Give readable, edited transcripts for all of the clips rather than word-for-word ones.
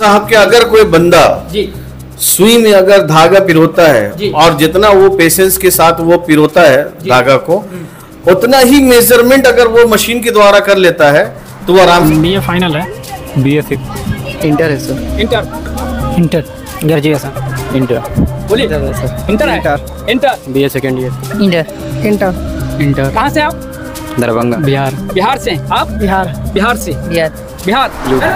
साहब के अगर कोई बंदा जी सुई में अगर धागा पिरोता है और जितना वो पेशेंस के साथ वो पिरोता है धागा को, उतना ही मेजरमेंट अगर वो मशीन के द्वारा कर लेता है तो वो आराम से। बीए फाइनल है, बीए इंटर है सर। Inter graduation inter. बोलिए सर। इंटर है, inter BA second year. Inter. कहाँ से आप? दरभंगा, बिहार। बिहार से आप? बिहार से। बिहार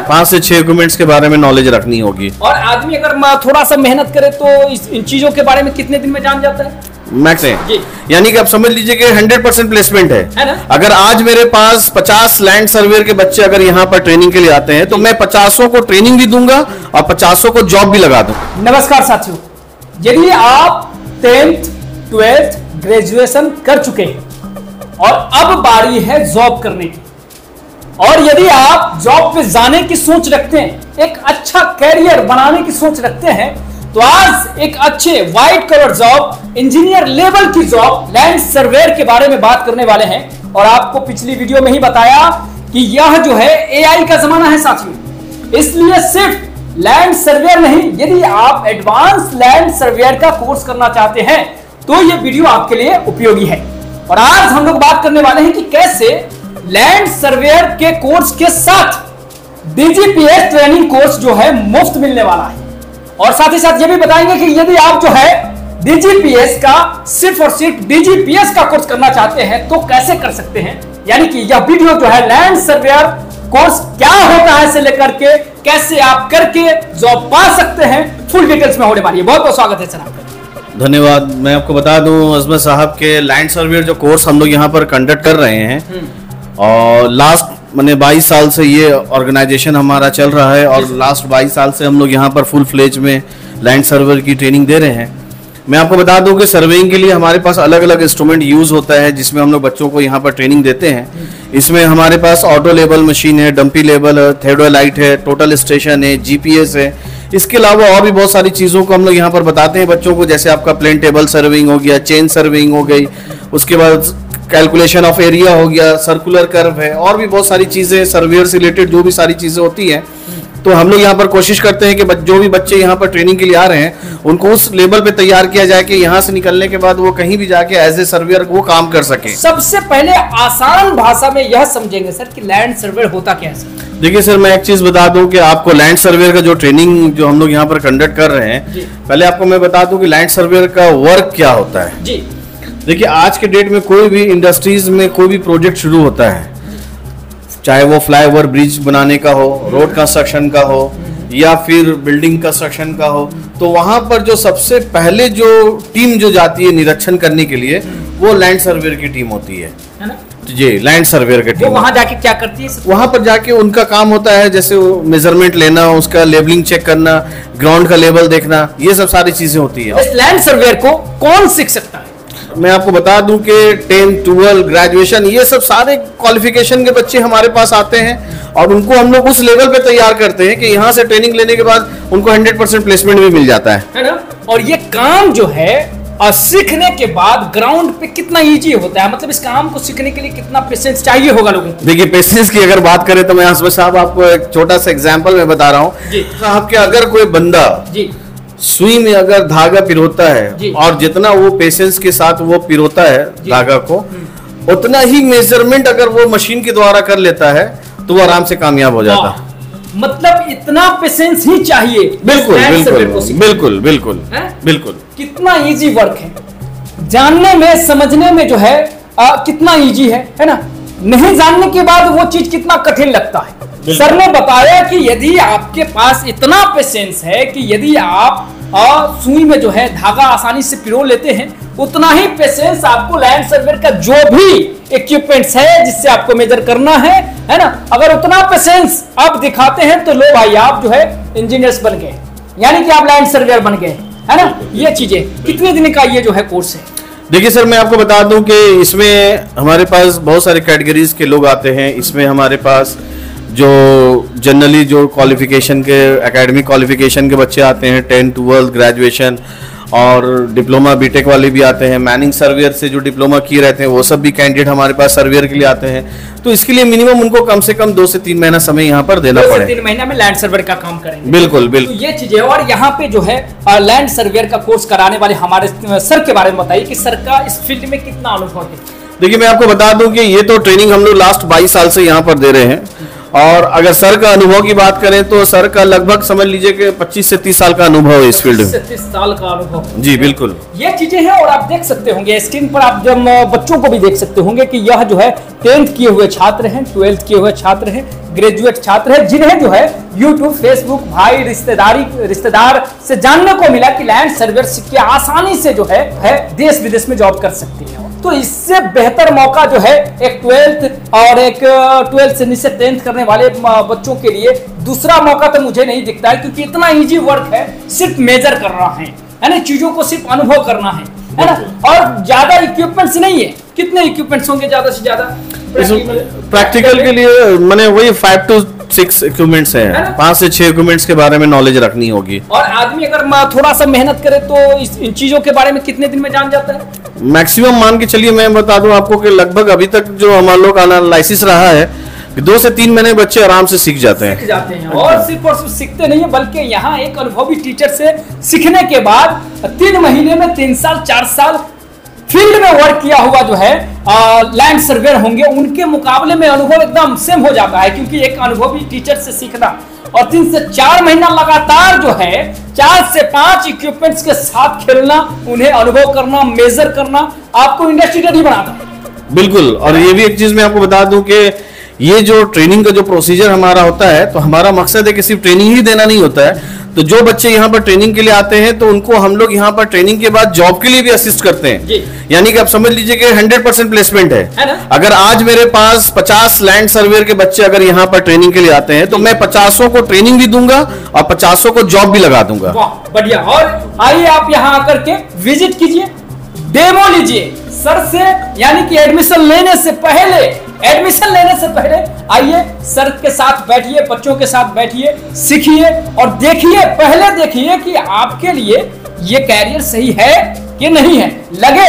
5 से 6 इक्विपमेंट्स के बारे में नॉलेज रखनी होगी। और आदमी अगर थोड़ा सा मेहनत करे तो इन चीजों के बारे में कितने दिन में जान जाता है? मैक्स है, यानी कि आप समझ लीजिए कि 100% प्लेसमेंट है ना? अगर आज मेरे पास 50 लैंड सर्वेयर के बच्चे अगर यहाँ पर ट्रेनिंग के लिए आते हैं तो मैं 50 को ट्रेनिंग भी दूंगा और 50 को जॉब भी लगा दूंगा। नमस्कार साथियों, यदि आप 10th 12th ग्रेजुएशन कर चुके हैं और अब बारी है जॉब करने की, और यदि आप जॉब पे जाने की सोच रखते हैं, एक अच्छा कैरियर बनाने की सोच रखते हैं, तो आज एक अच्छे white collar job, engineer level की जॉब लैंड सर्वेयर के बारे में बात करने वाले हैं। और आपको पिछली वीडियो में ही बताया कि यह जो है एआई का जमाना है साथियों, इसलिए सिर्फ लैंड सर्वेयर नहीं, यदि आप एडवांस लैंड सर्वेयर का कोर्स करना चाहते हैं तो यह वीडियो आपके लिए उपयोगी है। और आज हम लोग बात करने वाले हैं कि कैसे लैंड सर्वेयर के कोर्स के साथ डीजीपीएस ट्रेनिंग कोर्स जो है मुफ्त मिलने वाला है। और साथ ही साथ ये भी बताएंगे कि यदि आप जो है डीजीपीएस का सिर्फ और सिर्फ डीजीपीएस का कोर्स करना चाहते हैं तो कैसे कर सकते हैं, यानी कि यह वीडियो जो है लैंड सर्वेयर कोर्स क्या होता है से लेकर के कैसे आप करके जॉब पा सकते हैं, फुल डिटेल्स में होने वाली है। बहुत बहुत स्वागत है सर आपका। धन्यवाद। मैं आपको बता दूं अजमत साहब के लैंड सर्वेयर जो कोर्स हम लोग यहाँ पर कंडक्ट कर रहे हैं और लास्ट मैंने 22 साल से ये ऑर्गेनाइजेशन हमारा चल रहा है और लास्ट 22 साल से हम लोग यहाँ पर फुल फ्लेज में लैंड सर्वेयर की ट्रेनिंग दे रहे हैं। मैं आपको बता दूं कि सर्वेइंग के लिए हमारे पास अलग अलग इंस्ट्रूमेंट यूज़ होता है जिसमें हम लोग बच्चों को यहाँ पर ट्रेनिंग देते हैं। इसमें हमारे पास ऑटो लेबल मशीन है, डंपी लेबल है, थेडोलाइट है, टोटल स्टेशन है, जीपीएस है। इसके अलावा और भी बहुत सारी चीज़ों को हम लोग यहाँ पर बताते हैं बच्चों को, जैसे आपका प्लेन टेबल सर्विंग हो गया, चेन सर्विंग हो गई, उसके बाद कैलकुलेशन ऑफ एरिया हो गया, सर्कुलर कर्व है, और भी बहुत सारी चीज़ें सर्वेयर से रिलेटेड जो भी सारी चीज़ें होती हैं। तो हम लोग यहाँ पर कोशिश करते हैं कि जो भी बच्चे यहाँ पर ट्रेनिंग के लिए आ रहे हैं उनको उस लेवल पे तैयार किया जाए कि यहाँ से निकलने के बाद वो कहीं भी जाके एज ए सर्वेयर वो काम कर सके। सबसे पहले आसान भाषा में यह समझेंगे सर कि लैंड सर्वेयर होता क्या है। देखिए सर, मैं एक चीज बता दूं कि आपको लैंड सर्वेयर का जो ट्रेनिंग जो हम लोग यहाँ पर कंडक्ट कर रहे हैं, पहले आपको मैं बता दूं कि लैंड सर्वेयर का वर्क क्या होता है। जी देखिए, आज के डेट में कोई भी इंडस्ट्रीज में कोई भी प्रोजेक्ट शुरू होता है, चाहे वो फ्लाईओवर ब्रिज बनाने का हो, रोड कंस्ट्रक्शन का हो या फिर बिल्डिंग कंस्ट्रक्शन का हो, तो वहां पर जो सबसे पहले जो टीम जो जाती है निरीक्षण करने के लिए वो लैंड सर्वेयर की टीम होती है ना? जी, लैंड सर्वेयर की टीम वहां जाके क्या करती है? वहां पर जाके उनका काम होता है जैसे मेजरमेंट लेना, उसका लेबलिंग चेक करना, ग्राउंड का लेवल देखना, ये सब सारी चीजें होती है। इस लैंड सर्वेयर को कौन सीख सकता है? मैं आपको बता दूं कि 10, 12 ग्रेजुएशन ये सब सारे क्वालिफिकेशन के बच्चे हमारे पास आते हैं और उनको हम लोग उस लेवल पे तैयार करते हैं कि यहाँ से ट्रेनिंग लेने के बाद उनको 100% प्लेसमेंट भी मिल जाता है ना? और ये काम जो है और सीखने के बाद ग्राउंड पे कितना इजी होता है, मतलब इस काम को सीखने के लिए कितना पेशेंस चाहिए होगा लोगों को? देखिए, पेशेंस की अगर बात करें तो मैं आसपास साहब आपको एक छोटा सा एग्जाम्पल में बता रहा हूँ साहब के अगर कोई बंदा सुई में अगर धागा पिरोता है और जितना वो पेशेंस के साथ वो पिरोता है धागा को, उतना ही मेजरमेंट अगर वो मशीन के द्वारा कर लेता है तो वो आराम से कामयाब हो जाता है। मतलब इतना पेशेंस ही चाहिए। बिल्कुल बिल्कुल बिल्कुल बिल्कुल बिल्कुल। कितना इजी वर्क है, जानने में समझने में जो है कितना इजी है ना? नहीं जानने के बाद वो चीज कितना कठिन लगता है। सर ने बताया कि यदि आपके पास इतना पेशेंस है कि यदि आप सुई में जो है धागा आसानी से पिरो लेते हैं, उतना ही पेशेंस आपको लैंड सर्वेयर का जो भी इक्विपमेंट्स है जिससे आपको मेजर करना है ना, अगर उतना पेशेंस आप दिखाते हैं तो लो भाई आप जो है इंजीनियर्स बन गए, यानी कि आप लैंड सर्वेयर बन गए, है ना? ये चीजें कितने दिन का ये जो है कोर्स है? देखिए सर, मैं आपको बता दूं कि इसमें हमारे पास बहुत सारे कैटेगरीज के लोग आते हैं। इसमें हमारे पास जो जनरली जो क्वालिफिकेशन के एकेडमिक क्वालिफिकेशन के बच्चे आते हैं, 10, 12 ग्रेजुएशन, और डिप्लोमा बीटेक वाले भी आते हैं, मैनिंग सर्वेयर से जो डिप्लोमा किए रहते हैं वो सब भी कैंडिडेट हमारे पास सर्वेयर के लिए आते हैं। तो इसके लिए मिनिमम उनको कम से कम 2 से 3 महीना समय यहाँ पर देना पड़ेगा। 2 से 3 महीना में लैंड सर्वेयर का काम करेंगे। बिल्कुल बिल्कुल, तो ये चीजें। और यहाँ पे जो है लैंड सर्वेयर का कोर्स कराने वाले हमारे सर के बारे में बताइए कि सर का इस फील्ड में कितना अनुभव है। देखिए मैं आपको बता दूं कि ये तो ट्रेनिंग हम लोग लास्ट 22 साल से यहाँ पर दे रहे हैं, और अगर सर का अनुभव की बात करें तो सर का लगभग समझ लीजिए कि 25 से 30 साल का अनुभव है इस फील्ड में। 30 साल का अनुभव। जी बिल्कुल, ये चीजें हैं। और आप देख सकते होंगे स्क्रीन पर, आप जब बच्चों को भी देख सकते होंगे कि यह जो है 10th किए हुए छात्र हैं, 12th किए हुए छात्र हैं, ग्रेजुएट छात्र हैं, जिन्हें जो है यूट्यूब, फेसबुक, भाई, रिश्तेदार से जानने को मिला कि लैंड सर्वेयर सीख के आसानी से जो है देश विदेश में जॉब कर सकती है। तो इससे बेहतर मौका जो है एक 12th और एक 12th से नीचे 10th करने वाले बच्चों के लिए दूसरा मौका तो मुझे नहीं दिखता है, क्योंकि इतना इजी वर्क है, सिर्फ मेजर करना है ना, चीजों को सिर्फ अनुभव करना है ना, और ज्यादा इक्विपमेंट्स नहीं है। कितने इक्विपमेंट्स होंगे ज्यादा से ज्यादा प्रैक्टिकल के लिए? मैंने वही 5 to 6 इक्विपमेंट्स हैं, 5 से 6 इक्विपमेंट्स के बारे में नॉलेज रखनी होगी। और आदमी अगर थोड़ा सा मेहनत करे तो इन चीजों के बारे में कितने दिन में जान जाता है? मैक्सिमम मान के चलिए, मैं बता दूं आपको कि लगभग अभी तक जो हमारे लोग एनालिसिस रहा है 2 से 3 महीने बच्चे आराम से सीख जाते हैं। और सिर्फ सीखते नहीं है, बल्कि यहाँ एक अनुभवी टीचर से सीखने के बाद 3 महीने में 3 साल 4 साल फील्ड में वर्क किया हुआ जो है लैंड सर्वेयर होंगे, उनके मुकाबले में अनुभव एकदम सेम हो जाता है। क्योंकि एक अनुभवी टीचर से सीखना और 3 से 4 महीना लगातार जो है 4 से 5 इक्विपमेंट्स के साथ खेलना, उन्हें अनुभव करना, मेजर करना, आपको इंडस्ट्री रेडी बनाता है। बिल्कुल। और ये भी एक चीज मैं आपको बता दूं कि ये जो ट्रेनिंग का जो प्रोसीजर हमारा होता है, तो हमारा मकसद है कि सिर्फ ट्रेनिंग ही देना नहीं होता है। तो जो बच्चे यहाँ पर ट्रेनिंग के लिए आते हैं तो उनको हम लोग यहाँ पर ट्रेनिंग के बाद जॉब के लिए भी असिस्ट करते हैं। यानी कि आप समझ लीजिए कि 100% प्लेसमेंट है। अगर आज मेरे पास 50 लैंड सर्वेयर के बच्चे अगर यहाँ पर ट्रेनिंग के लिए आते हैं तो मैं 50 को ट्रेनिंग भी दूंगा और 50 को जॉब भी लगा दूंगा। बढ़िया। और आइए आप यहाँ आकर के विजिट कीजिए, डेमो लीजिए सर से, यानी कि एडमिशन लेने से पहले आइए सर के साथ बैठिए, बच्चों के साथ बैठिए, सीखिए और देखिए, पहले देखिए कि आपके लिए ये कैरियर सही है कि नहीं है। लगे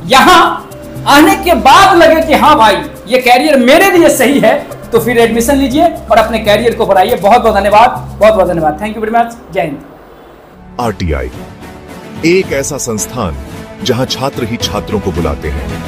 यहाँ आने के बाद लगे कि हाँ भाई ये कैरियर मेरे लिए सही है, तो फिर एडमिशन लीजिए और अपने कैरियर को बढ़ाइए। बहुत बहुत धन्यवाद। Thank you very much. जय हिंद। RTI एक ऐसा संस्थान जहां छात्र ही छात्रों को बुलाते हैं।